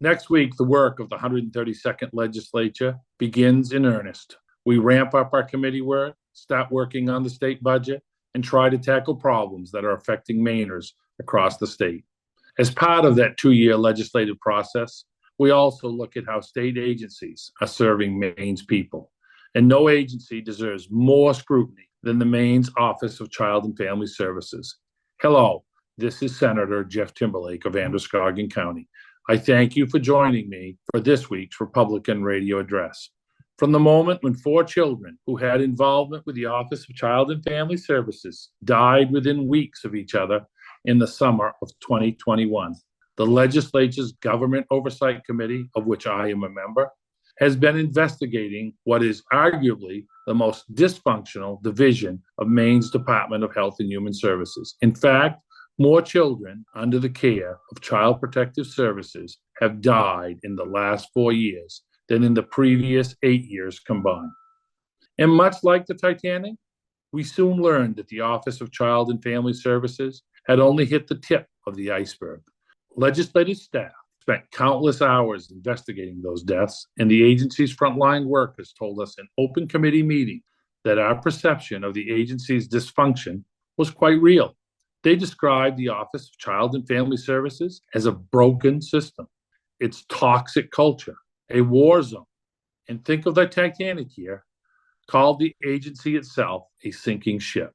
Next week, the work of the 132nd legislature begins in earnest. We ramp up our committee work, start working on the state budget, and try to tackle problems that are affecting Mainers across the state. As part of that 2-year legislative process, we also look at how state agencies are serving Maine's people. And no agency deserves more scrutiny than the Maine's Office of Child and Family Services. Hello, this is Senator Jeff Timberlake of Androscoggin County. I thank you for joining me for this week's Republican Radio Address. From the moment when 4 children who had involvement with the Office of Child and Family Services died within weeks of each other in the summer of 2021, the legislature's Government Oversight Committee, of which I am a member, has been investigating what is arguably the most dysfunctional division of Maine's Department of Health and Human Services. In fact, more children under the care of Child Protective Services have died in the last 4 years than in the previous 8 years combined. And much like the Titanic, we soon learned that the Office of Child and Family Services had only hit the tip of the iceberg. Legislative staff spent countless hours investigating those deaths, and the agency's frontline workers told us in open committee meeting that our perception of the agency's dysfunction was quite real. They described the Office of Child and Family Services as a broken system, its toxic culture, a war zone, and think of the Titanic here, called the agency itself a sinking ship.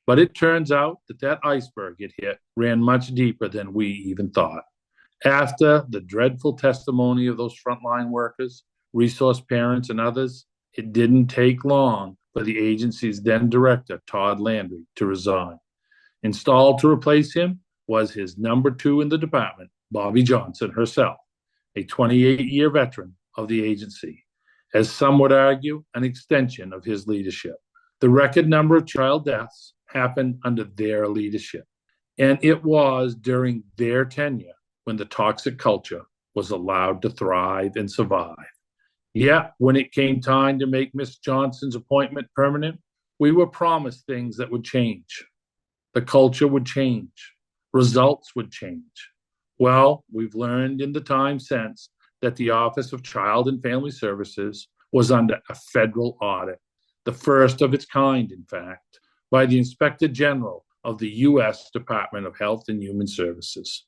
But it turns out that iceberg it hit ran much deeper than we even thought. After the dreadful testimony of those frontline workers, resource parents, and others, it didn't take long for the agency's then director, Todd Landry, to resign. Installed to replace him was his number 2 in the department, Bobby Johnson herself, a 28-year veteran of the agency, as some would argue, an extension of his leadership. The record number of child deaths happened under their leadership, and it was during their tenure when the toxic culture was allowed to thrive and survive. Yet, when it came time to make Miss Johnson's appointment permanent, we were promised things that would change. The culture would change. Results would change. Well, we've learned in the time since that the Office of Child and Family Services was under a federal audit, the first of its kind, in fact, by the Inspector General of the U.S. Department of Health and Human Services.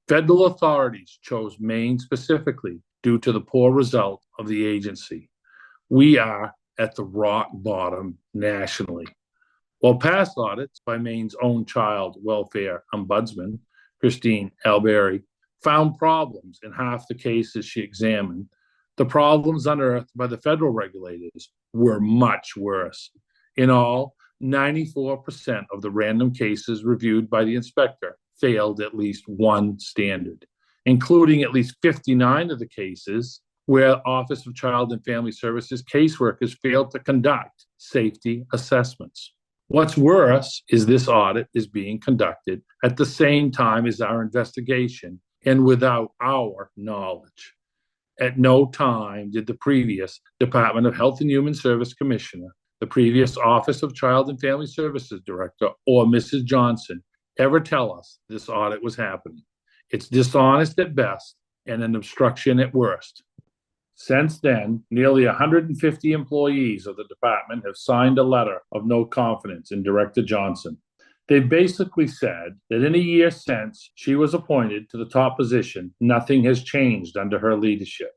Federal authorities chose Maine specifically due to the poor result of the agency. We are at the rock bottom nationally. While past audits by Maine's own child welfare ombudsman, Christine Alberry, found problems in half the cases she examined, the problems unearthed by the federal regulators were much worse. In all, 94% of the random cases reviewed by the inspector failed at least one standard, including at least 59 of the cases where Office of Child and Family Services caseworkers failed to conduct safety assessments. What's worse is this audit is being conducted at the same time as our investigation and without our knowledge. At no time did the previous Department of Health and Human Service Commissioner, the previous Office of Child and Family Services Director, or Mrs. Johnson ever tell us this audit was happening. It's dishonest at best and an obstruction at worst. Since then, nearly 150 employees of the department have signed a letter of no confidence in Director Johnson. They've basically said that in a year since she was appointed to the top position, nothing has changed under her leadership.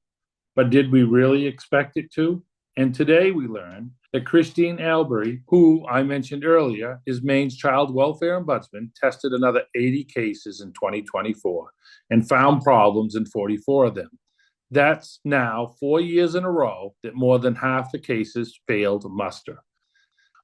But did we really expect it to? And today we learn that Christine Alberry, who I mentioned earlier is Maine's child welfare ombudsman, tested another 80 cases in 2024 and found problems in 44 of them. That's now 4 years in a row that more than half the cases failed muster.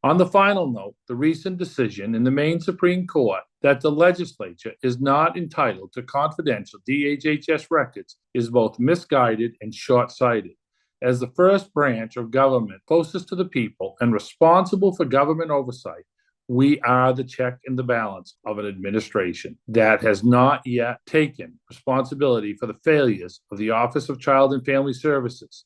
On the final note, the recent decision in the Maine Supreme Court that the legislature is not entitled to confidential DHHS records is both misguided and short-sighted. As the first branch of government closest to the people and responsible for government oversight, we are the check and the balance of an administration that has not yet taken responsibility for the failures of the Office of Child and Family Services.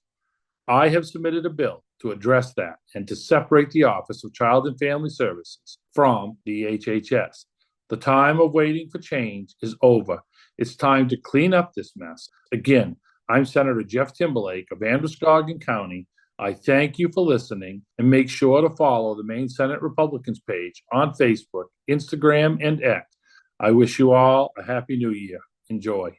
I have submitted a bill to address that and to separate the Office of Child and Family Services from the HHS. The time of waiting for change is over. It's time to clean up this mess. Again, I'm Senator Jeff Timberlake of Androscoggin County. I thank you for listening and make sure to follow the Maine Senate Republicans page on Facebook, Instagram, and X. I wish you all a Happy New Year. Enjoy.